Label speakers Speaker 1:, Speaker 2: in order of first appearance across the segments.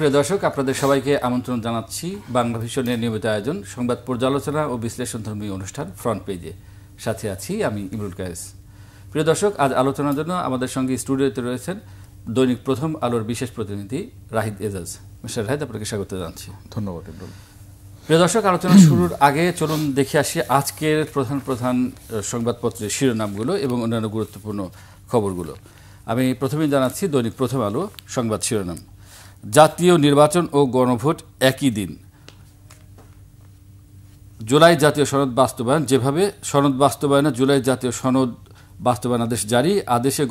Speaker 1: সুপ্রিয় দর্শক, আপনাদের সবাইকে আমন্ত্রণ জানাচ্ছি বাংলা ভিশনের নিয়মিত আয়োজন সংবাদ পর্যালোচনা ও বিশ্লেষণধর্মী অনুষ্ঠান ফ্রন্ট পেজে। সাথে আছি আমি ইমরুল কায়েস। প্রিয় দর্শক, আজ আলোচনার জন্য আমাদের সঙ্গে স্টুডিওতে রয়েছেন দৈনিক প্রথম আলোর বিশেষ প্রতিনিধি রাহিদ এজাজ। মিস্টার রাহিদ, আপনাকে স্বাগত জানাচ্ছি।
Speaker 2: ধন্যবাদ ইমরুল।
Speaker 1: প্রিয় দর্শক, আলোচনা শুরুর আগে চলুন দেখে আসি আজকের প্রধান সংবাদপত্রের শিরোনামগুলো এবং অন্যান্য গুরুত্বপূর্ণ খবরগুলো। আমি প্রথমেই জানাচ্ছি দৈনিক প্রথম আলো সংবাদ শিরোনাম: জাতীয় নির্বাচন ও গণভোট একই দিন, জুলাই জাতীয় সনদ বাস্তবায়ন। যেভাবে সনদ বাস্তবায়নে জুলাই জাতীয় সনদ বাস্তবায়ন আদেশ জারি, আদেশে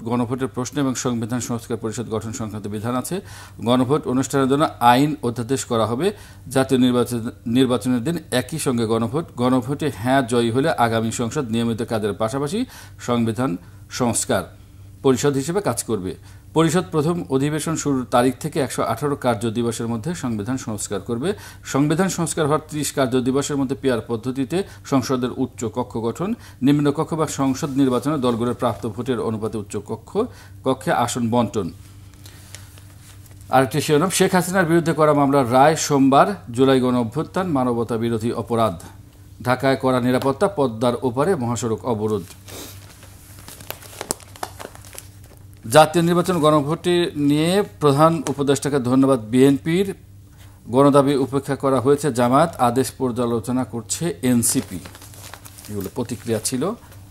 Speaker 1: গণভোটের প্রশ্ন এবং সংবিধান সংস্কার পরিষদ গঠন সংক্রান্ত বিধান আছে। গণভোট অনুষ্ঠানের জন্য আইন অধ্যাদেশ করা হবে। জাতীয় নির্বাচনের দিন একই সঙ্গে গণভোটে হ্যাঁ জয়ী হলে আগামী সংসদ নিয়মিত কাজের পাশাপাশি সংবিধান সংস্কার পরিষদ হিসেবে কাজ করবে। পরিষদ প্রথম অধিবেশন শুরুর তারিখ থেকে 118 কার্য দিবসের মধ্যে সংবিধান সংস্কার করবে। সংবিধান সংস্কার হওয়ার 30 কার্য দিবসের মধ্যে পিআর পদ্ধতিতে সংসদের উচ্চ কক্ষ গঠন, নিম্ন কক্ষ বা সংসদ নির্বাচনে দলগুলোর প্রাপ্ত ভোটের অনুপাতে উচ্চ কক্ষে আসন বন্টন। আরেকটি শিরোনাম: শেখ হাসিনার বিরুদ্ধে করা মামলার রায় সোমবার। জুলাই গণ অভ্যুত্থান মানবতা বিরোধী অপরাধ। ঢাকায় কড়া নিরাপত্তা, পদ্মার ওপারে মহাসড়ক অবরোধ। জাতীয় নির্বাচন গণভোটে নিয়ে প্রধান উপদেষ্টাকে ধন্যবাদ বিএনপির। গণদাবি উপেক্ষা করা হয়েছে জামায়াত, আদেশ পর্যালোচনা করছে এনসিপি। এগুলো প্রতিক্রিয়া ছিল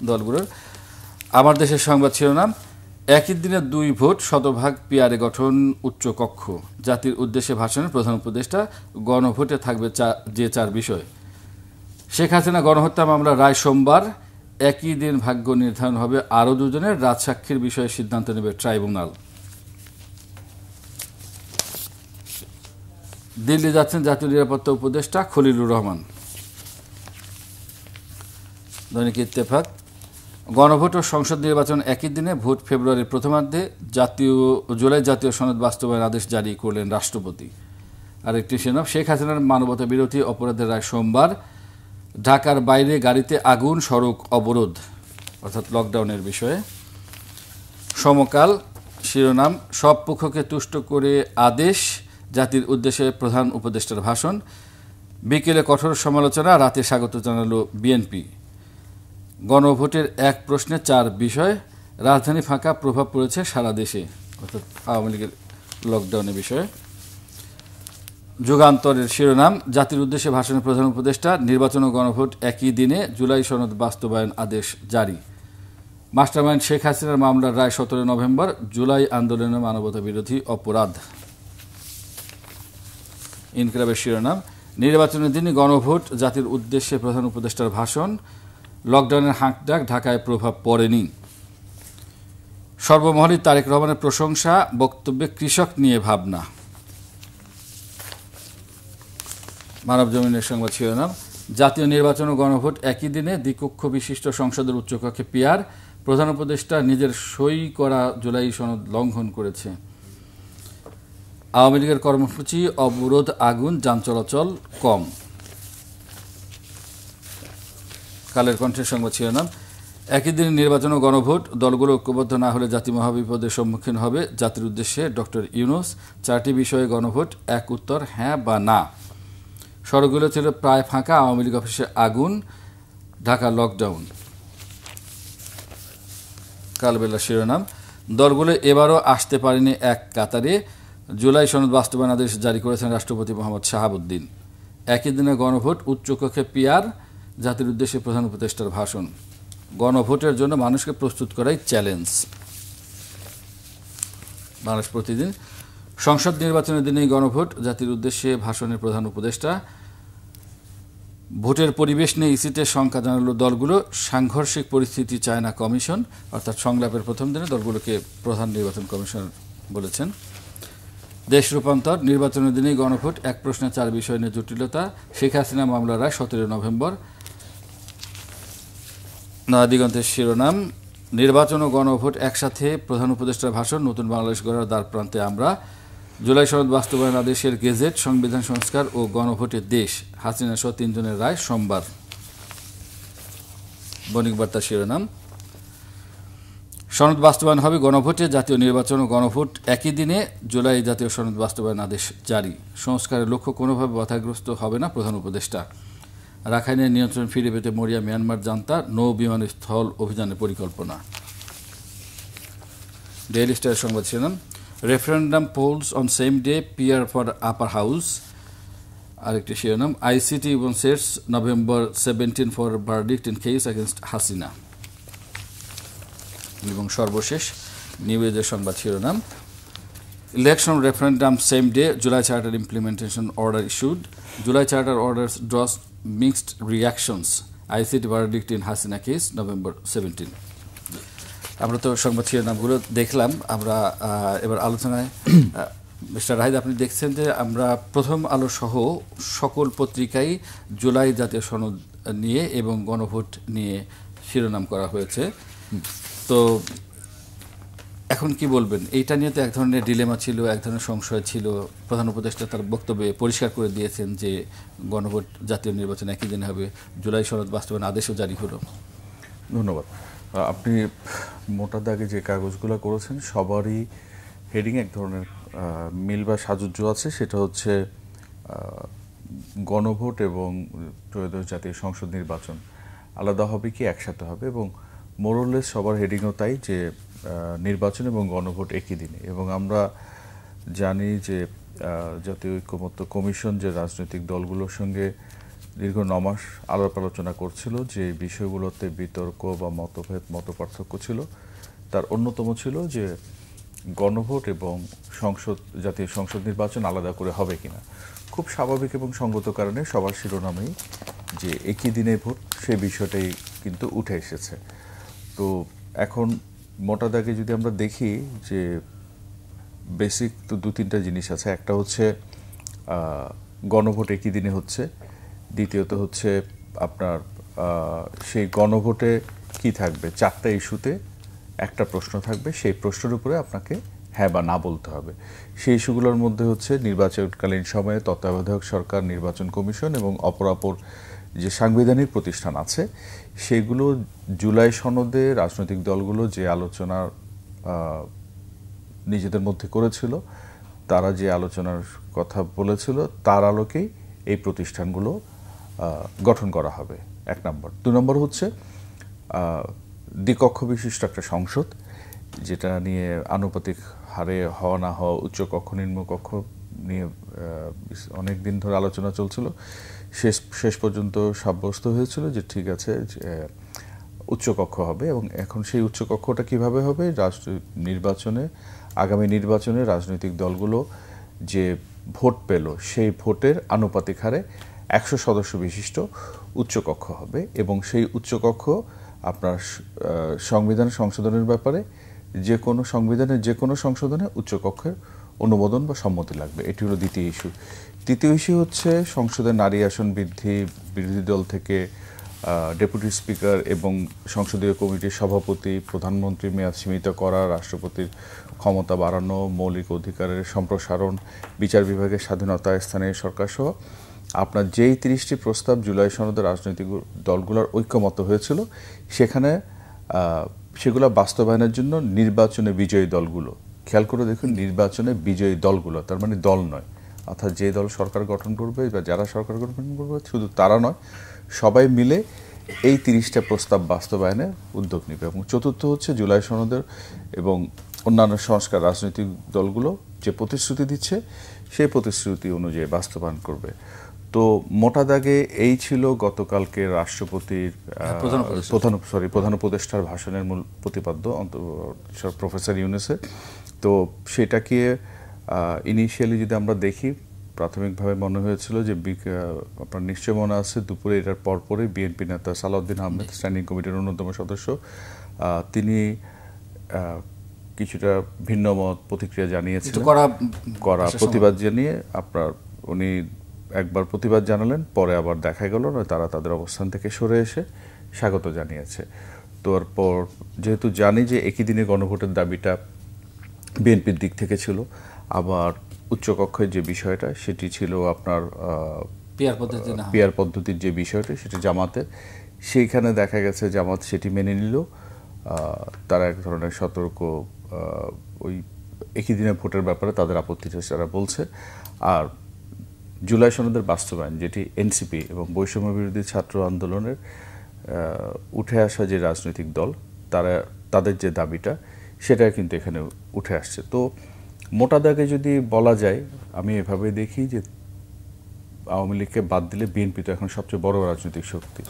Speaker 1: দলগুলোর। আমার দেশের সংবাদ শিরোনাম: একই দিনে 2 ভোট, শতভাগ পিআরে গঠন উচ্চ কক্ষ। জাতির উদ্দেশ্যে ভাষণে প্রধান উপদেষ্টা। গণভোটে থাকবে যে 4 বিষয়। শেখ হাসিনা গণহত্যা মামলার রায় সোমবার। একই দিন ভাগ্য নির্ধারণ হবে আরও 2 জনের। রাজসাক্ষীর বিষয়ে সিদ্ধান্ত নেবে ট্রাইব্যুনাল। দিল্লি যাচ্ছেন জাতীয় নিরাপত্তা উপদেষ্টা খলিলুর রহমান। দৈনিক ইত্তেফাক: গণভোট ও সংসদ নির্বাচন একই দিনে, ভোট ফেব্রুয়ারির প্রথমার্ধে। জুলাই জাতীয় সনদ বাস্তবায়ন আদেশ জারি করলেন রাষ্ট্রপতি। আরেকটি শিরোনাম: শেখ হাসিনার মানবতা বিরোধী অপরাধের রায় সোমবার। ঢাকার বাইরে গাড়িতে আগুন, সড়ক অবরোধ, অর্থাৎ লকডাউনের বিষয়ে। সমকাল শিরোনাম: সব পক্ষকে তুষ্ট করে আদেশ, জাতির উদ্দেশ্যে প্রধান উপদেষ্টার ভাষণ। বিকেলে কঠোর সমালোচনা, রাতে স্বাগত জানালো বিএনপি। গণভোটের এক প্রশ্নে 4 বিষয়। রাজধানী ফাঁকা, প্রভাব পড়েছে সারা দেশে, অর্থাৎ আওয়ামী লীগের লকডাউনের বিষয়ে। যুগান্তরের শিরোনাম: জাতির উদ্দেশ্যে ভাষণে প্রধান উপদেষ্টা। নির্বাচন ও গণভোট একই দিনে, জুলাই সনদ বাস্তবায়ন আদেশ জারি। মাস্টারমাইন্ড শেখ হাসিনার মামলার রায় 17 নভেম্বর। জুলাই আন্দোলনে মানবতা বিরোধী অপরাধ। ইনকিলাবের শিরোনাম: নির্বাচনের দিনই গণভোট, জাতির উদ্দেশ্যে প্রধান উপদেষ্টার ভাষণ। লকডাউনের হাঁকডাক, ঢাকায় প্রভাব পড়েনি। সর্বমহলে তারেক রহমানের প্রশংসা, বক্তব্যে কৃষক নিয়ে ভাবনা। মানব জমিনের সংবাদ শিরোনাম: জাতীয় নির্বাচন ও গণভোট একই দিনে, দ্বিকক্ষ বিশিষ্ট সংসদের উচ্চকক্ষে পিআর। প্রধান উপদেষ্টা নিজের সই করা জুলাই সনদ লঙ্ঘন করেছে। আওয়ামী লীগের কর্মসূচি অবরোধ, আগুন, যান চলাচল কম। কালের কণ্ঠের সংবাদ শিরোনাম: একই দিনে নির্বাচন ও গণভোট, দলগুলো ঐক্যবদ্ধ না হলে জাতি মহাবিপদের সম্মুখীন হবে। জাতির উদ্দেশ্যে ডক্টর ইউনূস। 4টি বিষয়ে গণভোট, এক উত্তর হ্যাঁ বা না। সড়কগুলো ছিল প্রায় ফাঁকা, আওয়ামী লীগ অফিসে আগুন, ঢাকা লকডাউন। কালবেলা শিরোনাম: দলগুলো এবারও আসতে পারেনি এক কাতারে। জুলাই সনদ বাস্তবায়ন আদেশ জারি করেছেন রাষ্ট্রপতি মোহাম্মদ শাহাবুদ্দিন। একই দিনে গণভোট, উচ্চকক্ষে পিআর। জাতির উদ্দেশ্যে প্রধান উপদেষ্টার ভাষণ। গণভোটের জন্য মানুষকে প্রস্তুত করাই চ্যালেঞ্জ। বাংলাদেশ প্রতিদিন: সংসদ নির্বাচনের দিনেই গণভোট, জাতির উদ্দেশ্যে ভাষণের প্রধান উপদেষ্টা। ভোটের পরিবেশ নিয়ে ইসিতে শঙ্কা জানালো দলগুলো। সাংঘর্ষিক পরিস্থিতি চায় না কমিশন, অর্থাৎ সংলাপের প্রথম দিনে দলগুলোকে প্রধান নির্বাচন কমিশনার বলেছেন। দেশ রূপান্তর: নির্বাচনের দিনেই গণভোট, এক প্রশ্নে 4 বিষয় নিয়ে জটিলতা। শেখ হাসিনা মামলার রায় 17 নভেম্বর। নয়াদিগন্তের শিরোনাম: নির্বাচন ও গণভোট একসাথে, প্রধান উপদেষ্টার ভাষণ। নতুন বাংলাদেশ গড়ার দ্বার প্রান্তে আমরা। জুলাই সনদ বাস্তবায়ন আদেশের গেজেট, সংবিধান সংস্কার ও গণভোটের দেশ। হাসিনা সহ 3 জনের রায় সোমবার। বণিক বার্তা শিরোনাম: সনদ বাস্তবায়ন হবে গণভোটে, জাতীয় নির্বাচন ও গণভোট একই দিনে, জুলাই জাতীয় সনদ বাস্তবায়ন আদেশ জারি। সংস্কারের লক্ষ্য কোনোভাবে বাধাগ্রস্ত হবে না, প্রধান উপদেষ্টা। রাখাইনের নিয়ন্ত্রণ ফিরে পেতে মরিয়া মিয়ানমার জান্তা, নৌ বিমান স্থল অভিযানের পরিকল্পনা। ডেইলি স্টার সংবাদ শিরোনাম, referendum polls on same day, PR for upper house. আরেকটি শিরোনাম, আইসিটি এবং sets November 17 for verdict in case against Hasina. এবং সর্বশেষ নিউ এজের সংবাদ শিরোনাম, election referendum same day, July charter implementation order issued. July charter orders draws mixed reactions, ICT verdict in Hasina case November 17। আমরা তো সংবাদ শিরোনামগুলো দেখলাম। আমরা এবার আলোচনায়, মিস্টার রাহিদ, আপনি দেখছেন যে আমরা প্রথম আলো সহ সকল পত্রিকায় জুলাই জাতীয় সনদ নিয়ে এবং গণভোট নিয়ে শিরোনাম করা হয়েছে। তো এখন কি বলবেন? এইটা নিয়ে তো এক ধরনের ডিলেমা ছিল, এক ধরনের সংশয় ছিল। প্রধান উপদেষ্টা তার বক্তব্যে পরিষ্কার করে দিয়েছেন যে গণভোট, জাতীয় নির্বাচন একই দিনে হবে। জুলাই সনদ বাস্তবায়ন আদেশও জারি হলো।
Speaker 2: ধন্যবাদ। আপনি মোটা দাগে যে কাগজগুলো করেছেন সবারই হেডিং এক ধরনের মিল বা সাজুজ্য আছে। সেটা হচ্ছে গণভোট এবং ত্রয়োদশ জাতীয় সংসদ নির্বাচন আলাদা হবে কি একসাথে হবে, এবং মোরলেস সবার হেডিংও তাই, যে নির্বাচন এবং গণভোট একই দিনে। এবং আমরা জানি যে জাতীয় ঐক্যমত্য কমিশন যে রাজনৈতিক দলগুলোর সঙ্গে দীর্ঘ 9 মাস আলাপ আলোচনা করছিল, যে বিষয়গুলোতে বিতর্ক বা মতভেদ, মতপার্থক্য ছিল, তার অন্যতম ছিল যে গণভোট এবং জাতীয় সংসদ নির্বাচন আলাদা করে হবে কিনা। খুব স্বাভাবিক এবং সঙ্গত কারণে সবার শিরোনামেই যে একই দিনে ভোট, সেই বিষয়টাই কিন্তু উঠে এসেছে। তো এখন মোটা দাগে যদি আমরা দেখি যে বেসিক তো 2-3টা জিনিস আছে। একটা হচ্ছে গণভোট একই দিনে হচ্ছে, দ্বিতীয়ত হচ্ছে আপনার সেই গণভোটে কি থাকবে, 4টা ইস্যুতে একটা প্রশ্ন থাকবে, সেই প্রশ্নের উপরে আপনাকে হ্যাঁ বা না বলতে হবে। সেই ইস্যুগুলোর মধ্যে হচ্ছে নির্বাচনকালীন সময়ে তত্ত্বাবধায়ক সরকার, নির্বাচন কমিশন এবং অপরাপর যে সাংবিধানিক প্রতিষ্ঠান আছে সেগুলো জুলাই সনদে রাজনৈতিক দলগুলো যে আলোচনা নিজেদের মধ্যে করেছিল, তারা যে আলোচনার কথা বলেছিল তার আলোকেই এই প্রতিষ্ঠানগুলো গঠন করা হবে, 1 নম্বর। 2 নম্বর হচ্ছে দ্বিকক্ষ বিশিষ্ট একটা সংসদ, যেটা নিয়ে আনুপাতিক হারে হওয়া না হওয়া, উচ্চকক্ষ নিম্নকক্ষ নিয়ে অনেক দিন ধরে আলোচনা চলছিল। শেষ পর্যন্ত সাব্যস্ত হয়েছিল যে ঠিক আছে, উচ্চকক্ষ হবে। এবং এখন সেই উচ্চকক্ষটা কিভাবে হবে, আগামী নির্বাচনে রাজনৈতিক দলগুলো যে ভোট পেল সেই ভোটের আনুপাতিক হারে 100 সদস্য বিশিষ্ট উচ্চকক্ষ হবে। এবং সেই উচ্চকক্ষ আপনার সংবিধান সংশোধনের ব্যাপারে সংবিধানের যে কোনো সংশোধনে উচ্চকক্ষের অনুমোদন বা সম্মতি লাগবে। এটি হলো দ্বিতীয় ইস্যু। তৃতীয় ইস্যু হচ্ছে সংসদে নারী আসন বৃদ্ধি, বিরোধী দল থেকে ডেপুটি স্পিকার এবং সংসদীয় কমিটির সভাপতি, প্রধানমন্ত্রী মেয়াদ সীমিত করা, রাষ্ট্রপতির ক্ষমতা বাড়ানো, মৌলিক অধিকারের সম্প্রসারণ, বিচার বিভাগের স্বাধীনতা, স্থানীয় সরকার সহ আপনার যেই 30টি প্রস্তাব জুলাই সনদে রাজনৈতিক দলগুলোর ঐক্যমত হয়েছিল, সেগুলো বাস্তবায়নের জন্য নির্বাচনে বিজয়ী দলগুলো, খেয়াল করে দেখুন, নির্বাচনে বিজয়ী দলগুলো, তার মানে দল নয়, অর্থাৎ যে দল সরকার গঠন করবে বা যারা সরকার গঠন করবে শুধু তারা নয়, সবাই মিলে এই 30টা প্রস্তাব বাস্তবায়নের উদ্যোগ নেবে। এবং চতুর্থ হচ্ছে জুলাই সনদের এবং অন্যান্য সংস্কার রাজনৈতিক দলগুলো যে প্রতিশ্রুতি দিচ্ছে সেই প্রতিশ্রুতি অনুযায়ী বাস্তবায়ন করবে। তো মোটা দাগে এই ছিল গতকালকে রাষ্ট্রপতির প্রধান উপদেষ্টার ভাষণের মূল প্রতিপাদ্য প্রফেসর ইউনূসের। তো সেটাকে ইনিশিয়ালি যদি আমরা দেখি, প্রাথমিকভাবে মনে হয়েছিল যে আপনার নিশ্চয় মনে আছে দুপুরে এটার পরপরই বিএনপি নেতা সালাউদ্দিন আহমেদ, স্ট্যান্ডিং কমিটির অন্যতম সদস্য, তিনি কিছুটা ভিন্ন মত প্রতিক্রিয়া জানিয়েছিলেন, করা প্রতিবাদ জানিয়ে উনি একবার প্রতিবাদ জানালেন, পরে আবার দেখা গেল না, তারা তাদের অবস্থান থেকে সরে এসে স্বাগত জানিয়েছে। তারপর যেহেতু জানি যে একই দিনে গণভোটের দাবিটা বিএনপির দিক থেকে ছিল, আবার উচ্চকক্ষের যে বিষয়টা সেটি ছিল আপনার পিয়ার পদ্ধতির যে বিষয়টা সেটি জামাতের, সেইখানে দেখা গেছে জামাত সেটি মেনে নিল। তারা এক ধরনের সতর্ক ওই একই দিনে ভোটের ব্যাপারে তাদের আপত্তিটা তারা বলছে। আর জুলাই সনদের বাস্তবায়ন, যেটি এনসিপি এবং বৈষম্য বিরোধী ছাত্র আন্দোলনের উঠে আসা যে রাজনৈতিক দল, তাদের যে দাবিটা, সেটা কিন্তু এখানে উঠে আসছে। তো মোটা দাগে যদি বলা যায়, আমি এভাবে দেখি যে আওয়ামী লীগকে বাদ দিলে বিএনপি তো এখন সবচেয়ে বড় রাজনৈতিক শক্তি।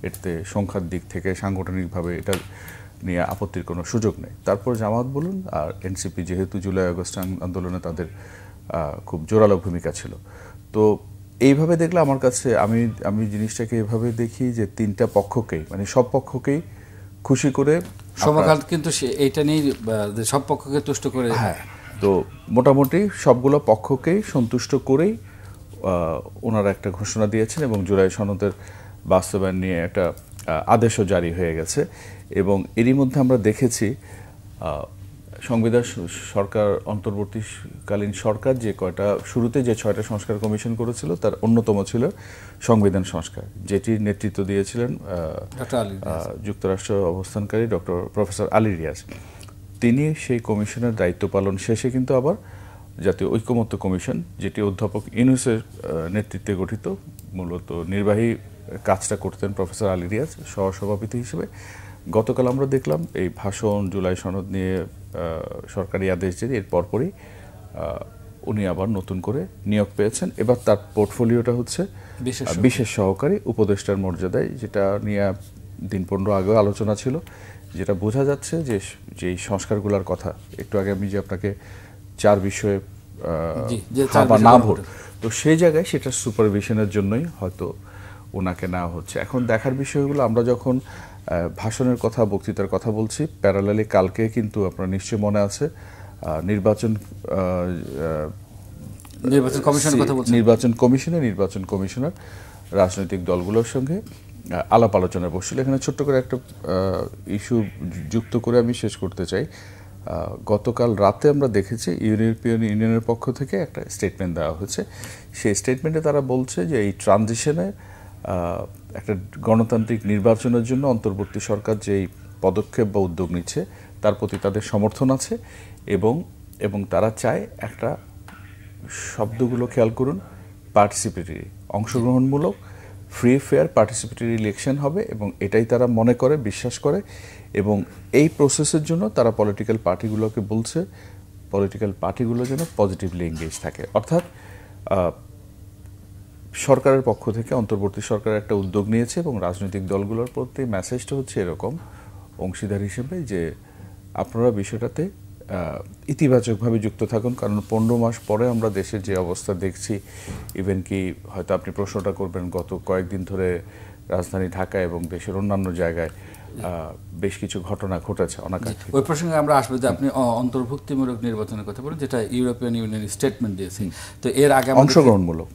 Speaker 2: এতে সংখ্যার দিক থেকে সাংগঠনিকভাবে এটা নিয়ে আপত্তির কোনো সুযোগ নেই। তারপর জামাত বলুন আর এনসিপি, যেহেতু জুলাই আগস্ট আন্দোলনে তাদের খুব জোরালো ভূমিকা ছিল। তো এইভাবে দেখলে আমার কাছে আমি জিনিসটাকে এভাবে দেখি যে তিনটা পক্ষকেই, মানে সব পক্ষকেই খুশি করে
Speaker 1: সমকাল কিন্তু এইটা নিয়ে সব পক্ষকে তুষ্ট করে,
Speaker 2: হ্যাঁ, তো মোটামুটি সবগুলো পক্ষকেই সন্তুষ্ট করেই ওনারা একটা ঘোষণা দিয়েছেন এবং জুলাই সনদের বাস্তবায়ন নিয়ে একটা আদেশও জারি হয়ে গেছে। এবং এরই মধ্যে আমরা দেখেছি সংবিধান সরকার, অন্তর্বর্তীকালীন সরকার যে শুরুতে যে 6টা সংস্কার কমিশন করেছিল, তার অন্যতম ছিল সংবিধান সংস্কার, যেটির নেতৃত্ব দিয়েছিলেন যুক্তরাষ্ট্র অবস্থানকারী প্রফেসর আলী রিয়াজ। তিনি সেই কমিশনের দায়িত্ব পালন শেষে কিন্তু আবার জাতীয় ঐকমত্য কমিশন, যেটি অধ্যাপক ইউনূসের নেতৃত্বে গঠিত, মূলত নির্বাহী কাজটা করতেন প্রফেসর আলী রিয়াজ সহসভাপতি হিসেবে। গতকাল আমরা দেখলাম এই ভাষণ, জুলাই সনদ নিয়ে সরকারি আদেশ জারি, এর পরপরই উনি আবার নতুন করে নিয়োগ পেয়েছেন। এবার তার পোর্টফোলিওটা হচ্ছে বিশেষ সহকারী উপদেষ্টার মর্যাদায়, যেটা নিয়ে দিন 15 আগেও আলোচনা ছিল। যেটা বোঝা যাচ্ছে যে যেই সংস্কারগুলোর কথা একটু আগে আমি যে আপনাকে 4 বিষয়ে না ভোট, তো সেই জায়গায় সেটা সুপারভিশনের জন্যই হয়তো ওনাকে নেওয়া হচ্ছে। এখন দেখার বিষয়গুলো, আমরা যখন ভাষণের কথা, বক্তৃতার কথা বলছি, প্যারালালি কালকে কিন্তু আপনার নিশ্চয় মনে আছে নির্বাচন কমিশনে নির্বাচন কমিশনার রাজনৈতিক দলগুলোর সঙ্গে আলাপ আলোচনায় বসছিল। এখানে ছোট্ট করে একটা ইস্যু যুক্ত করে আমি শেষ করতে চাই। গতকাল রাতে আমরা দেখেছি ইউরোপিয়ান ইউনিয়নের পক্ষ থেকে একটা স্টেটমেন্ট দেওয়া হয়েছে। সেই স্টেটমেন্টে তারা বলছে যে এই ট্রানজিশনে একটা গণতান্ত্রিক নির্বাচনের জন্য অন্তর্বর্তী সরকার যেই পদক্ষেপ বা উদ্যোগ নিচ্ছে তার প্রতি তাদের সমর্থন আছে এবং তারা চায় একটা, শব্দগুলো খেয়াল করুন, পার্টিসিপেটরি, অংশগ্রহণমূলক, ফ্রি ফেয়ার পার্টিসিপেটরি ইলেকশন হবে, এবং এটাই তারা মনে করে, বিশ্বাস করে। এবং এই প্রসেসের জন্য তারা পলিটিক্যাল পার্টিগুলোকে বলছে পলিটিক্যাল পার্টিগুলো যেন পজিটিভলি এঙ্গেজ থাকে। অর্থাৎ সরকারের পক্ষ থেকে অন্তর্বর্তী সরকার একটা উদ্যোগ নিয়েছে এবং রাজনৈতিক দলগুলোর প্রতি মেসেজটা হচ্ছে এরকম অংশীদার হিসেবে যে আপনারা বিষয়টাতে ইতিবাচকভাবে যুক্ত থাকুন। কারণ 15 মাস পরে আমরা দেশের যে অবস্থা দেখছি, ইভেন কি হয়তো আপনি প্রশ্নটা করবেন, গত কয়েকদিন ধরে রাজধানী ঢাকা এবং দেশের অন্যান্য জায়গায় বেশ কিছু ঘটনা ঘটেছে অনাকাঙ্ক্ষিত।
Speaker 1: ওই প্রসঙ্গে আমরা আসবো যে আপনি অন্তর্ভুক্তিমূলক নির্বাচনের কথা বলেন, যেটা ইউরোপিয়ান ইউনিয়ন স্টেটমেন্ট দিয়েছে। তো এর আগে
Speaker 2: অংশগ্রহণমূলক,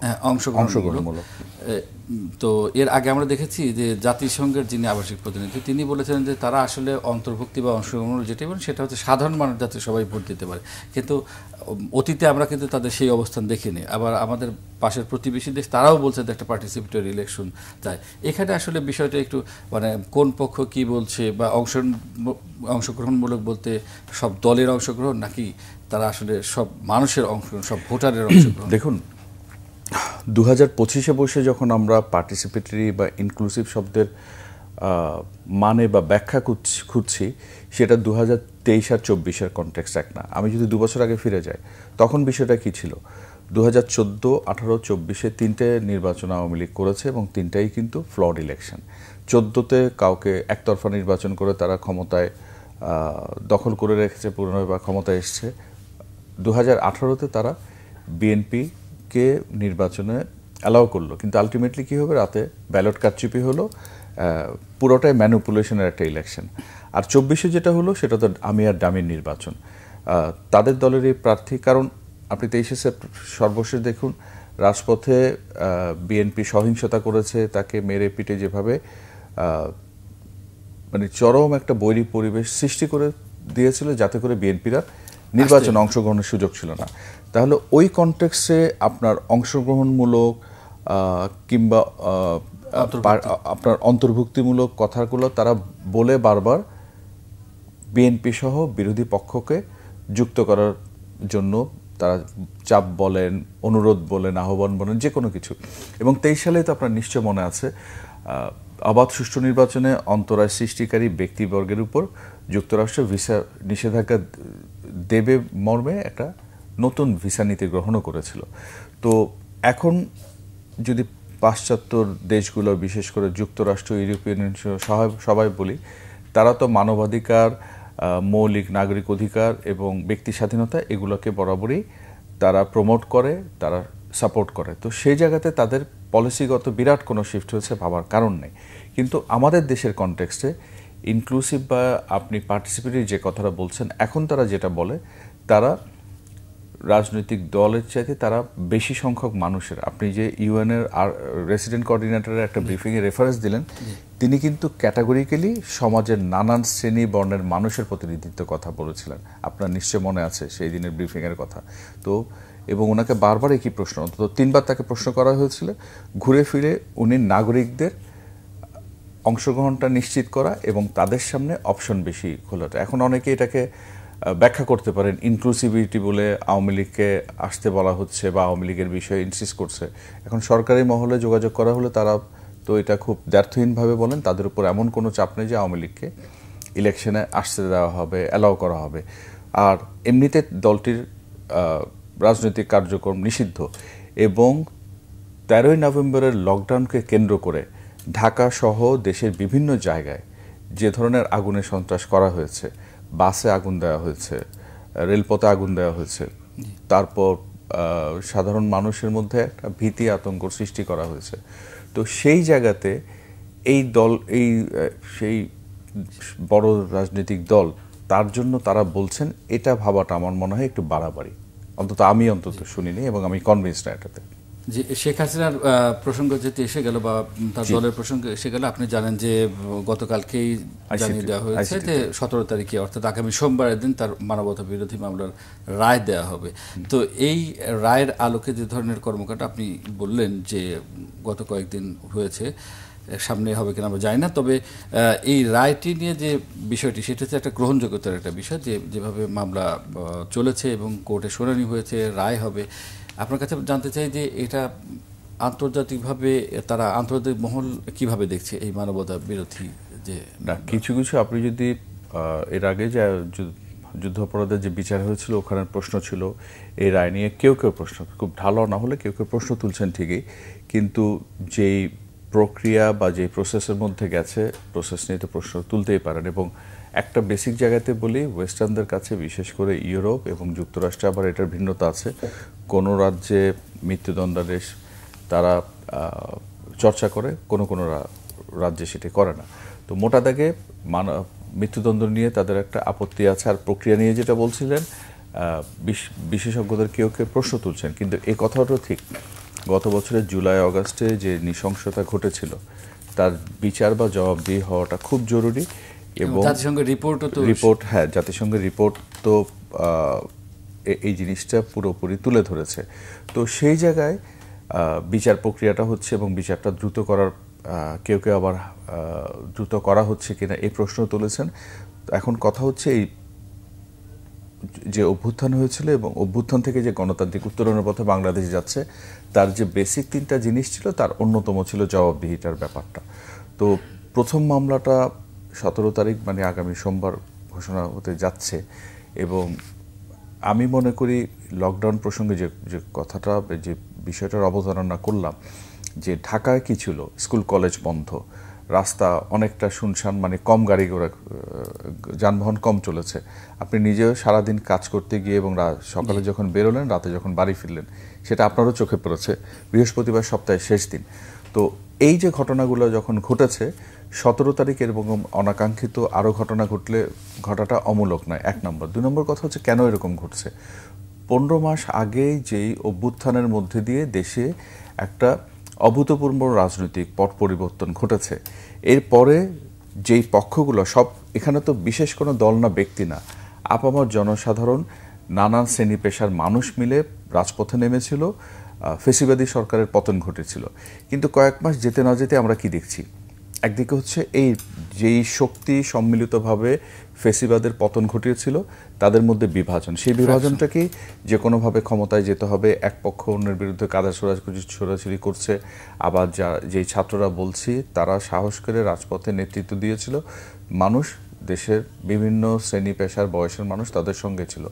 Speaker 1: তো এর আগে আমরা দেখেছি যে জাতিসংঘের যিনি আবাসিক প্রতিনিধি, তিনি বলেছেন যে তারা আসলে অন্তর্ভুক্তি বা অংশগ্রহণ যেটি বলেন সেটা হচ্ছে সাধারণ মানুষ যাতে সবাই ভোট দিতে পারে। কিন্তু অতীতে আমরা কিন্তু তাদের সেই অবস্থান দেখিনি। আবার আমাদের পাশের প্রতিবেশী দেশ, তারাও বলছে যে একটা পার্টিসিপেটরি ইলেকশন চায়। এখানে আসলে বিষয়টা একটু মানে কোন পক্ষ কি বলছে, বা অংশগ্রহণমূলক বলতে সব দলের অংশগ্রহণ, নাকি তারা আসলে সব মানুষের অংশগ্রহণ, সব ভোটারের অংশগ্রহণ?
Speaker 2: দেখুন, 2025-এ বসে যখন আমরা পার্টিসিপেটরি বা ইনক্লুসিভ শব্দের মানে বা ব্যাখ্যা খুঁজছি, সেটা 2023 আর 24-এর কনটেক্সট এক না। আমি যদি 2 বছর আগে ফিরে যাই, তখন বিষয়টা কি ছিল? 2014, 18, 24-এ 3টে নির্বাচন আওয়ামী লীগ করেছে এবং 3টাই কিন্তু ফ্লড ইলেকশন। 14-তে কাউকে একতরফা নির্বাচন করে তারা ক্ষমতায় দখল করে রেখেছে, পুনরায় বা ক্ষমতায় এসছে। 2018-তে তারা বিএনপিকে নির্বাচনে অ্যালাউ করলো, কিন্তু আলটিমেটলি কী হবে? রাতে ব্যালট কারচুপি হলো, পুরোটাই ম্যানিপুলেশনের একটা ইলেকশন। আর 24-এ যেটা হলো সেটা তো আমি আর ডামির নির্বাচন। তাদের দলের এই প্রার্থী, কারণ আপনি 23-এ সর্বশেষ দেখুন রাজপথে বিএনপি সহিংসতা করেছে, তাকে মেরে পিটে যেভাবে মানে চরম একটা বৈরী পরিবেশ সৃষ্টি করে দিয়েছিল, যাতে করে বিএনপিরা নির্বাচনে অংশগ্রহণের সুযোগ ছিল না। তাহলে ওই কনটেক্সটে আপনার অংশগ্রহণমূলক কিংবা আপনার অন্তর্ভুক্তিমূলক কথাগুলো তারা বলে বারবার বিএনপি সহ বিরোধী পক্ষকে যুক্ত করার জন্য তারা চাপ বলেন, অনুরোধ বলেন, আহ্বান বলেন, যে কোনো কিছু। এবং 23 সালে তো আপনার নিশ্চয় মনে আছে অবাধ সুষ্ঠু নির্বাচনে অন্তরায় সৃষ্টিকারী ব্যক্তিবর্গের উপর যুক্তরাষ্ট্র ভিসা নিষেধাজ্ঞা দেবে মর্মে একটা নতুন ভিসা নীতি গ্রহণও করেছিল। তো এখন যদি পাশ্চাত্য দেশগুলো, বিশেষ করে যুক্তরাষ্ট্র, ইউরোপিয়ান ইউনিয়ন সবাই বলি, তারা তো মানবাধিকার, মৌলিক নাগরিক অধিকার এবং ব্যক্তি স্বাধীনতা এগুলোকে বরাবরই তারা প্রমোট করে, তারা সাপোর্ট করে। তো সেই জায়গাতে তাদের পলিসিগত বিরাট কোনো শিফট হয়েছে ভাবার কারণ নেই। কিন্তু আমাদের দেশের কনটেক্সটে ইনক্লুসিভ বা আপনি পার্টিসিপেটরি যে কথাটা বলছেন, এখন তারা যেটা বলে, তারা রাজনৈতিক দলের চাইতে তারা বেশি সংখ্যক মানুষের, আপনি যে ইউএনের রেসিডেন্ট কোঅর্ডিনেটরের একটা ব্রিফিংয়ে রেফারেন্স দিলেন, তিনি কিন্তু ক্যাটাগরিক্যালি সমাজের নানান শ্রেণী বর্ণের মানুষের প্রতিনিধিত্ব কথা বলেছিলেন। আপনার নিশ্চয় মনে আছে সেই দিনের ব্রিফিংয়ের কথা। তো এবং ওনাকে বারবার একই প্রশ্ন, অন্তত 3 বার তাকে প্রশ্ন করা হয়েছিল, ঘুরে ফিরে উনি নাগরিকদের অংশগ্রহণটা নিশ্চিত করা এবং তাদের সামনে অপশন বেশি খোলাটা। এখন অনেকে এটাকে ব্যাখ্যা করতে পারেন ইনক্লুসিভিটি বলে আওয়ামী লীগকে আসতে বলা হচ্ছে বা আওয়ামী লীগের বিষয়ে ইনসিস্ট করছে। এখন সরকারি মহলে যোগাযোগ করা হলে তারা তো এটা খুব দ্ব্যর্থহীনভাবে বলেন তাদের উপর এমন কোনো চাপ নেই যে আওয়ামী লীগকে ইলেকশনে আসতে দেওয়া হবে, অ্যালাউ করা হবে। আর এমনিতে দলটির রাজনৈতিক কার্যক্রম নিষিদ্ধ। এবং 13ই নভেম্বরের লকডাউনকে কেন্দ্র করে ঢাকা সহ দেশের বিভিন্ন জায়গায় যে ধরনের আগুনের সন্ত্রাস করা হয়েছে, বাসে আগুন দেওয়া হয়েছে, রেলপথে আগুন দেওয়া হয়েছে, তারপর সাধারণ মানুষের মধ্যে একটা ভীতি আতঙ্ক সৃষ্টি করা হয়েছে। তো সেই জায়গাতে এই দল, সেই বড় রাজনৈতিক দল, তার জন্য তারা বলছেন, এটা ভাবাটা আমার মনে হয় একটু বাড়াবাড়ি। আমি অন্তত শুনিনি এবং আমি কনভিন্স না এটাতে।
Speaker 1: যে শেখ হাসিনার প্রসঙ্গ যেতে এসে গেল বা তার দলের প্রসঙ্গ এসে গেল, আপনি জানেন যে গতকালকেই জানিয়ে দেওয়া হয়েছে যে 17 তারিখে অর্থাৎ আগামী সোমবারের দিন তার মানবতা বিরোধী মামলার রায় দেওয়া হবে। তো এই রায়ের আলোকে যে ধরনের কর্মকাণ্ড আপনি বললেন যে গত কয়েকদিন হয়েছে, সামনে হবে কিনা আমরা জানি না, তবে এই রায়টি নিয়ে যে বিষয়টি, সেটা হচ্ছে একটা গ্রহণযোগ্যতার একটা বিষয়, যে যেভাবে মামলা চলেছে এবং কোর্টে শুনানি হয়েছে, রায় হবে। আপনার কাছে জানতে চাই যে এটা আন্তর্জাতিকভাবে তারা, আন্তর্জাতিক মহল কিভাবে দেখছে এই মানবতা বিরোধী যে
Speaker 2: না, কিছু কিছু আপনি যদি এর আগে যে যুদ্ধাপরাধের যে বিচার হয়েছিল ওখানের প্রশ্ন ছিল এই রায় নিয়ে, কেউ কেউ প্রশ্ন, খুব ঢালো না হলে কেউ কেউ প্রশ্ন তুলছেন ঠিকই, কিন্তু যেই প্রক্রিয়া বা যে প্রসেসের মধ্যে গেছে, প্রসেস নিয়ে তো প্রশ্ন তুলতেই পারেন। এবং একটা বেসিক জায়গাতে বলি, ওয়েস্টার্নদের কাছে, বিশেষ করে ইউরোপ এবং যুক্তরাষ্ট্রে আবার এটার ভিন্নতা আছে। কোনো রাজ্যে মৃত্যুদণ্ডাদেশ তারা চর্চা করে, কোনো কোনো রাজ্যে সেটি করে না। তো মোটা দাগে মৃত্যুদণ্ড নিয়ে তাদের একটা আপত্তি আছে। আর প্রক্রিয়া নিয়ে যেটা বলছিলেন, বিশেষজ্ঞদের কেউ কেউ প্রশ্ন তুলছেন, কিন্তু এই কথাটাও ঠিক। গত বছরের জুলাই আগস্টে যে নৃশংসতা ঘটেছিল তার বিচার বা জবাবদিহি হওয়াটা খুব জরুরি। এবং
Speaker 1: জাতিসংঘের
Speaker 2: রিপোর্ট, হ্যাঁ, জাতিসংঘের রিপোর্ট তো এই জিনিসটা পুরোপুরি তুলে ধরেছে। তো সেই জায়গায় বিচার প্রক্রিয়াটা হচ্ছে এবং বিচারটা দ্রুত করার, কেউ কেউ আবার দ্রুত করা হচ্ছে কিনা এই প্রশ্ন তুলেছেন। এখন কথা হচ্ছে এই যে অভ্যুত্থান হয়েছিল এবং অভ্যুত্থান থেকে যে গণতান্ত্রিক উত্তরণের পথে বাংলাদেশ যাচ্ছে, তার যে বেসিক 3টা জিনিস ছিল, তার অন্যতম ছিল জবাবদিহিতার ব্যাপারটা। তো প্রথম মামলাটা 17 তারিখ মানে আগামী সোমবার ঘোষণা হতে যাচ্ছে। এবং আমি মনে করি লকডাউন প্রসঙ্গে যে কথাটা, যে বিষয়টার অবতারণা করলাম, যে ঢাকায় কি ছিল, স্কুল কলেজ বন্ধ, রাস্তা অনেকটা শুনশান, মানে কম গাড়ি ঘোড়া, যানবাহন কম চলেছে। আপনি নিজেও সারাদিন কাজ করতে গিয়ে এবং সকালে যখন বেরোলেন, রাতে যখন বাড়ি ফিরলেন, সেটা আপনারও চোখে পড়েছে। বৃহস্পতিবার সপ্তাহের শেষ দিন। তো এই যে ঘটনাগুলো যখন ঘটেছে 17 তারিখের এবং অনাকাঙ্ক্ষিত আরও ঘটনা ঘটাটা অমূলক নয়, 1 নম্বর। 2 নম্বর কথা হচ্ছে কেন এরকম ঘটছে। 15 মাস আগেই যেই অভ্যুত্থানের মধ্যে দিয়ে দেশে একটা অভূতপূর্ব রাজনৈতিক পট পরিবর্তন ঘটেছে, এরপরে যেই পক্ষগুলো সব, এখানে তো বিশেষ কোনো দল না ব্যক্তি না, আপামর জনসাধারণ, নানান শ্রেণী পেশার মানুষ মিলে রাজপথে নেমেছিল, ফ্যাসিবাদী সরকারের পতন ঘটেছিল। কিন্তু কয়েক মাস যেতে না যেতে আমরা কি দেখছি, একদিকে হচ্ছে এই যেই শক্তি সম্মিলিতভাবে ফেসিবাদের পতন ঘটিয়েছিল তাদের মধ্যে বিভাজন, সেই বিভাজনটাকে যে কোনোভাবে ক্ষমতায় যেতে হবে, এক পক্ষ অন্যের বিরুদ্ধে কাদা ছোড়াছুড়ি করছে, আবার যেই ছাত্ররা বলছি তারা সাহস করে রাজপথে নেতৃত্ব দিয়েছিল, মানুষ দেশের বিভিন্ন শ্রেণী পেশার বয়সের মানুষ তাদের সঙ্গে ছিল,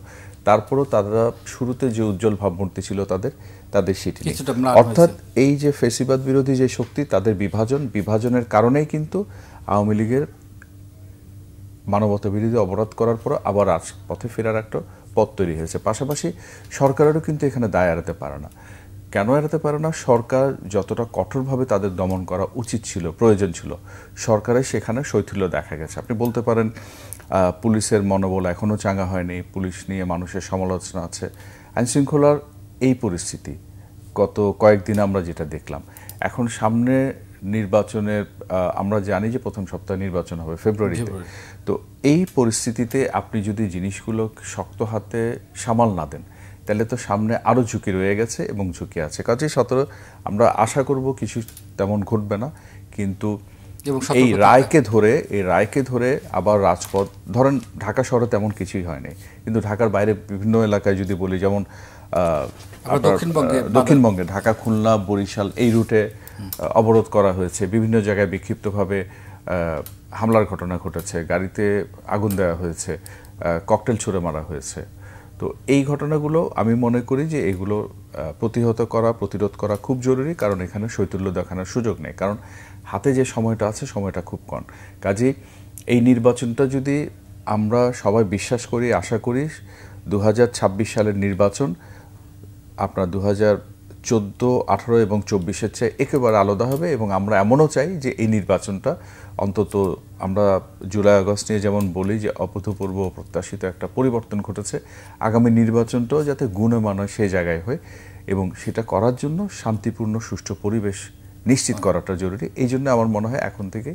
Speaker 2: তারপরও তারা শুরুতে যে উজ্জ্বল ভাবমূর্তি ছিল তাদের সেটি নেই। অর্থাৎ এই যে ফেসিবাদ বিরোধী যে শক্তি, তাদের বিভাজনের কারণেই কিন্তু আওয়ামী লীগের মানবতা বিরোধী অপরাধ করার পর আবার রাজপথে ফেরার একটা পথ তৈরি হয়েছে। পাশাপাশি সরকারেরও কিন্তু এখানে দায় এড়াতে পারে না। কেন এড়াতে পারে না? সরকার যতটা কঠোরভাবে তাদের দমন করা উচিত ছিল, প্রয়োজন ছিল, সরকারের সেখানে শৈথিল্য দেখা গেছে। আপনি বলতে পারেন পুলিশের মনোবল এখনও চাঙ্গা হয়নি, পুলিশ নিয়ে মানুষের সমালোচনা আছে। আইনশৃঙ্খলার এই পরিস্থিতি গত কয়েকদিন আমরা যেটা দেখলাম, এখন সামনে নির্বাচনের আমরা জানি যে প্রথম সপ্তাহে নির্বাচন হবে ফেব্রুয়ারিতে। তো এই পরিস্থিতিতে আপনি যদি জিনিসগুলো শক্ত হাতে সামাল না দেন, তাহলে তো সামনে আরও ঝুঁকি রয়ে গেছে এবং ঝুঁকি আছে। কাজেই আমরা আশা করব কিছু তেমন ঘটবে না, কিন্তু এই রায়কে ধরে আবার রাজপথ, ধরেন ঢাকা শহরে তেমন কিছুই হয়নি, কিন্তু ঢাকার বাইরে বিভিন্ন এলাকায় যদি বলি, যেমন দক্ষিণবঙ্গে ঢাকা, খুলনা, বরিশাল এই রুটে অবরোধ করা হয়েছে, বিভিন্ন জায়গায় বিক্ষিপ্তভাবে হামলার ঘটনা ঘটেছে, গাড়িতে আগুন দেওয়া হয়েছে, ককটেল ছুড়ে মারা হয়েছে। তো এই ঘটনাগুলো আমি মনে করি যে এগুলো প্রতিরোধ করা খুব জরুরি, কারণ এখানে শৈথিল্য দেখানোর সুযোগ নেই, কারণ হাতে যে সময়টা আছে সময়টা খুব কম। কাজেই এই নির্বাচনটা যদি আমরা সবাই বিশ্বাস করি, আশা করি 2026 সালের নির্বাচন আপনার 2014, 18 এবং 24-এর চেয়ে একেবারে আলাদা হবে, এবং আমরা এমনও চাই যে এই নির্বাচনটা অন্তত আমরা জুলাই আগস্ট নিয়ে যেমন বলি যে অভূতপূর্ব প্রত্যাশিত একটা পরিবর্তন ঘটেছে, আগামী নির্বাচনটাও যাতে গুণমানয় সেই জায়গায় হয়, এবং সেটা করার জন্য শান্তিপূর্ণ সুষ্ঠু পরিবেশ নিশ্চিত করাটা জরুরি। এই জন্য আমার মনে হয় এখন থেকে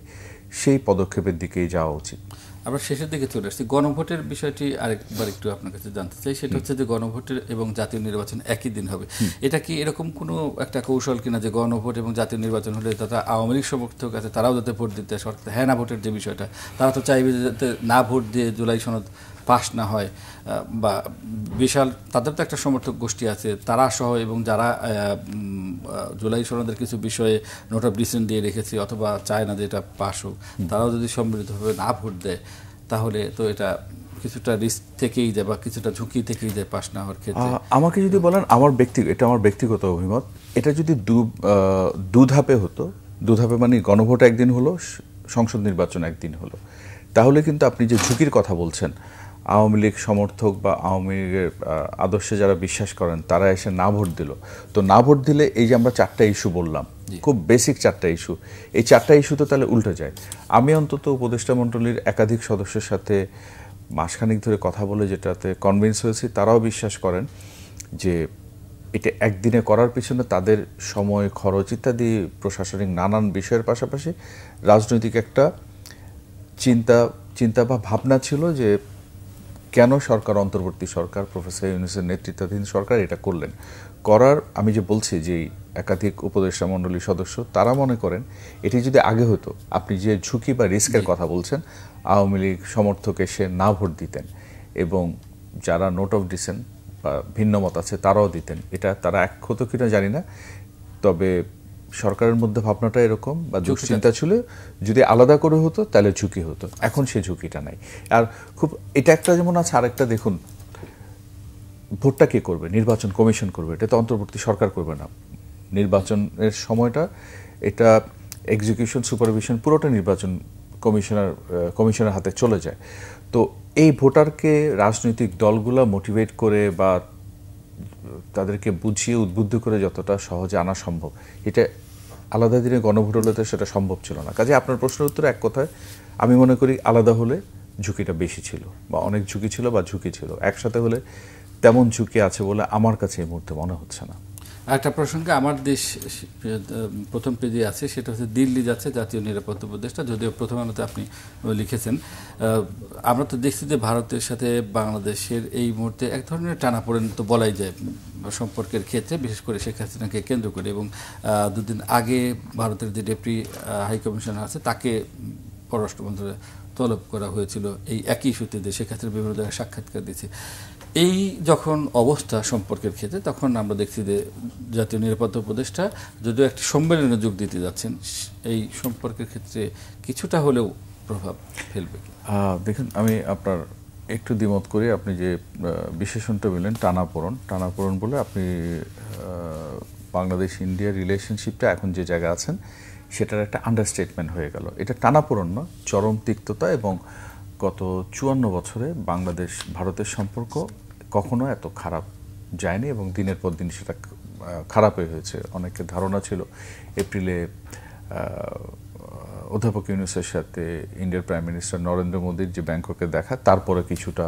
Speaker 2: সেই পদক্ষেপের দিকেই যাওয়া উচিত।
Speaker 1: আমরা শেষের দিকে চলে আসছি। গণভোটের বিষয়টি আরেকবার একটু আপনার কাছে জানতে চাই। সেটা হচ্ছে যে গণভোটের এবং জাতীয় নির্বাচন একই দিন হবে। এটা কি এরকম কোনো একটা কৌশল কিনা যে গণভোট এবং জাতীয় নির্বাচন হলে তারা আওয়ামী লীগ সমর্থক আছে তারাও যাতে ভোট দিতে, সরকার হ্যাঁ না ভোটের যে বিষয়টা, তারা তো চাইবে যাতে না ভোট দিয়ে জুলাই সনদ পাস না হয়, বা বিশাল তাদের তো একটা সমর্থক গোষ্ঠী আছে তারা সহ, এবং যারা জুলাই সনদের কিছু বিষয়ে নোট অফ ডিসেন্ট দিয়ে রেখেছে অথবা চায় না যে এটা পাস হোক, তারাও যদি সম্মিলিতভাবে না ভোট দেয়, তাহলে তো এটা কিছুটা রিস্ক থেকেই যায় বা কিছুটা ঝুঁকি থেকেই যায় পাস না হওয়ার ক্ষেত্রে।
Speaker 2: আমাকে যদি বলেন, এটা আমার ব্যক্তিগত অভিমত, এটা যদি দু ধাপে হতো, দু ধাপে মানে গণভোট একদিন হলো, সংসদ নির্বাচন একদিন হলো, তাহলে কিন্তু আপনি যে ঝুঁকির কথা বলছেন, আওয়ামী লীগ সমর্থক বা আওয়ামী লীগের আদর্শে যারা বিশ্বাস করেন তারা এসে না ভোট দিল, তো না ভোট দিলে এই যে আমরা 4টা ইস্যু বললাম, খুব বেসিক 4টা ইস্যু, এই 4টা ইস্যু তো তাহলে উল্টে যায়। আমি অন্তত উপদেষ্টা মণ্ডলীর একাধিক সদস্যের সাথে মাসখানিক ধরে কথা বলে যেটাতে কনভিন্স হয়েছি, তারাও বিশ্বাস করেন যে এটা একদিনে করার পিছনে তাদের সময়, খরচ ইত্যাদি প্রশাসনিক নানান বিষয়ের পাশাপাশি রাজনৈতিক একটা চিন্তা বা ভাবনা ছিল যে কেন অন্তর্বর্তী সরকার, প্রফেসর ইউনূসের নেতৃত্বাধীন সরকার এটা করার আমি যে বলছি যে একাধিক উপদেষ্টা মণ্ডলীর সদস্য তারা মনে করেন এটি যদি আগে হতো, আপনি যে ঝুঁকি বা রিস্কের কথা বলছেন, আওয়ামী লীগ সমর্থক এসে না ভোট দিতেন এবং যারা নোট অফ ডিসেন্ট বা ভিন্ন মত আছে তারাও দিতেন, এটা তারা এক হতো কিনা জানি না, তবে সরকারের মধ্যে ভাবনাটা এরকম বা দুশ্চিন্তা ছিল, যদি আলাদা করে হতো তাহলে ঝুঁকি হতো, এখন সেই ঝুঁকিটা নাই। আর খুব এটা একটা যেমন আছে, আরেকটা দেখুন, ভোটটা কে করবে? নির্বাচন কমিশন করবে, এটা তো অন্তর্বর্তী সরকার করবে না। নির্বাচনের সময়টা এটা এক্সিকিউশন, সুপারভিশন পুরোটা নির্বাচন কমিশনের হাতে চলে যায়। তো এই ভোটারকে রাজনৈতিক দলগুলো মোটিভেট করে বা তাদেরকে বুঝিয়ে উদ্বুদ্ধ করে যতটা সহজে আনা সম্ভব, এটা আলাদা দিনে গণভোট হলে তো সেটা সম্ভব ছিল না। কাজে আপনার প্রশ্নের উত্তরে এক কথায় আমি মনে করি আলাদা হলে ঝুঁকিটা বেশি ছিল বা অনেক ঝুঁকি ছিল, একসাথে হলে তেমন ঝুঁকি আছে বলে আমার কাছে এই মুহূর্তে মনে হচ্ছে না।
Speaker 1: একটা প্রসঙ্গে আমার দেশ প্রথম পেজে আছে, সেটা হচ্ছে দিল্লি যাচ্ছে জাতীয় নিরাপত্তা উপদেষ্টা, যদিও প্রথম আলোতে আপনি লিখেছেন। আমরা তো দেখছি যে ভারতের সাথে বাংলাদেশের এই মুহূর্তে এক ধরনের টানাপোড়েন তো বলাই যায় সম্পর্কের ক্ষেত্রে, বিশেষ করে শেখ হাসিনাকে কেন্দ্র করে। এবং দুদিন আগে ভারতের যে ডেপুটি হাই কমিশনার আছে তাকে পররাষ্ট্র মন্ত্রণালয়ে তলব করা হয়েছিল এই একই ইস্যুতে, যে শেখ হাসিনা বিভিন্ন জায়গায় সাক্ষাৎকার দিয়েছে। এই যখন অবস্থা সম্পর্কের ক্ষেত্রে, তখন আমরা দেখছি যে জাতীয় নিরাপত্তা উপদেষ্টা যদিও একটি সম্মেলনে যোগ দিতে যাচ্ছেন, এই সম্পর্কের ক্ষেত্রে কিছুটা হলেও প্রভাব ফেলবে।
Speaker 2: দেখুন, আমি আপনার একটু দ্বিমত করি। আপনি যে বিশেষণটা বললেন টানাপোড়ন বলে, আপনি বাংলাদেশ ইন্ডিয়া রিলেশনশিপটা এখন যে জায়গা আছেন সেটার একটা আন্ডারস্টেটমেন্ট হয়ে গেল। এটা টানাপোড়ন না, চরম তিক্ততা। এবং গত 54 বছরে বাংলাদেশ ভারতের সম্পর্ক কখনো এত খারাপ যায়নি, এবং দিনের পর দিন সেটা খারাপই হয়েছে। অনেকের ধারণা ছিল এপ্রিলে অধ্যাপক ইউনূসের সাথে ইন্ডিয়ার প্রাইম মিনিস্টার নরেন্দ্র মোদীর যে ব্যাংককে দেখা, তারপরে কিছুটা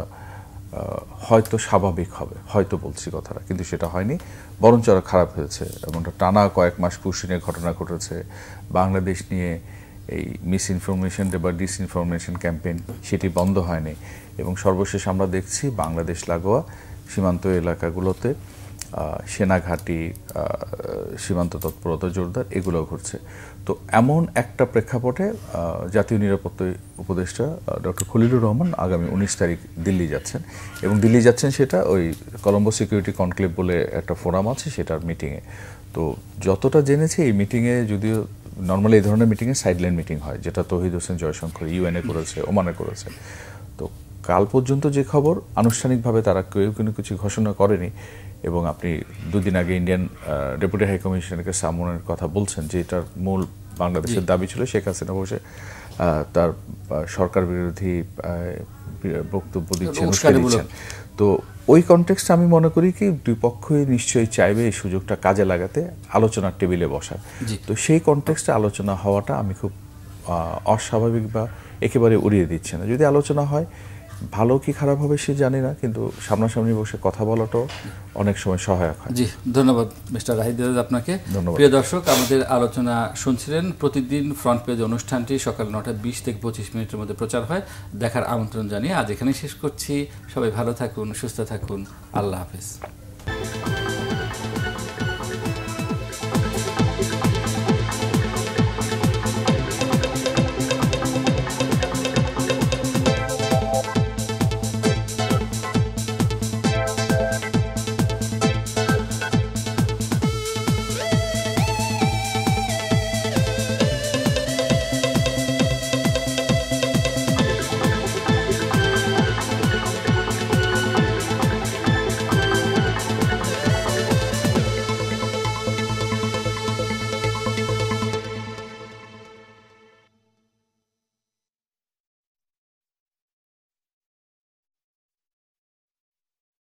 Speaker 2: হয়তো স্বাভাবিক হবে, হয়তো বলছি কথাটা, কিন্তু সেটা হয়নি, বরঞ্চ আরও খারাপ হয়েছে। এমনটা টানা কয়েক মাস পুশিনের ঘটনা ঘটেছে বাংলাদেশ নিয়ে। এই মিস ইনফরমেশন বা ডিসইনফরমেশন ক্যাম্পেইন সেটি বন্ধ হয়নি, এবং সর্বশেষ আমরা দেখছি বাংলাদেশ লাগোয়া সীমান্ত এলাকাগুলোতে সেনাঘাঁটি, সীমান্ত তৎপরতা জোরদার, এগুলো ঘটছে। তো এমন একটা প্রেক্ষাপটে জাতীয় নিরাপত্তা উপদেষ্টা ডক্টর খলিলুর রহমান আগামী 19 তারিখ দিল্লি যাচ্ছেন, এবং দিল্লি যাচ্ছেন সেটা ওই কলম্বো সিকিউরিটি কনক্লেভ বলে একটা ফোরাম আছে সেটার মিটিংয়ে। তো যতটা জেনেছি এই মিটিংয়ে, যদিও নর্মালি এই ধরনের মিটিংয়ে সাইডলাইন মিটিং হয়, যেটা তৌহিদ হোসেন জয়শঙ্কর ইউএনএ করেছে, ওমানে করেছে। তো কাল পর্যন্ত যে খবর, আনুষ্ঠানিকভাবে তারা কেউ কোনো কিছু ঘোষণা করেনি। এবং আপনি দুদিন আগে ইন্ডিয়ান ডেপুটি হাই কমিশনারকে সামনের কথা বলছেন, যে এটার মূল বাংলাদেশের দাবি ছিল শেখ হাসিনা বসে তার সরকার বিরোধী বক্তব্য দিচ্ছেন। তো ওই কনটেক্সটে আমি মনে করি কি দুই পক্ষই নিশ্চয়ই চাইবে এই সুযোগটা কাজে লাগাতে, আলোচনার টেবিলে বসার। তো সেই কনটেক্সটে আলোচনা হওয়াটা আমি খুব অস্বাভাবিক বা একেবারে উড়িয়ে দিচ্ছে না। যদি আলোচনা হয়, ভালো কি খারাপ হবে সে জানি না, কিন্তু সামনাসামনি বসে কথা বলাটাও অনেক সময় সহায়ক হয়।
Speaker 1: জি, ধন্যবাদ মিস্টার রাহিদ আপনাকে। প্রিয় দর্শক, আমাদের আলোচনা শুনছিলেন। প্রতিদিন ফ্রন্ট পেজ অনুষ্ঠানটি সকাল 9:20 থেকে 25 মিনিটের মধ্যে প্রচার হয়। দেখার আমন্ত্রণ জানিয়ে আজ এখানেই শেষ করছি। সবাই ভালো থাকুন, সুস্থ থাকুন। আল্লাহ হাফেজ।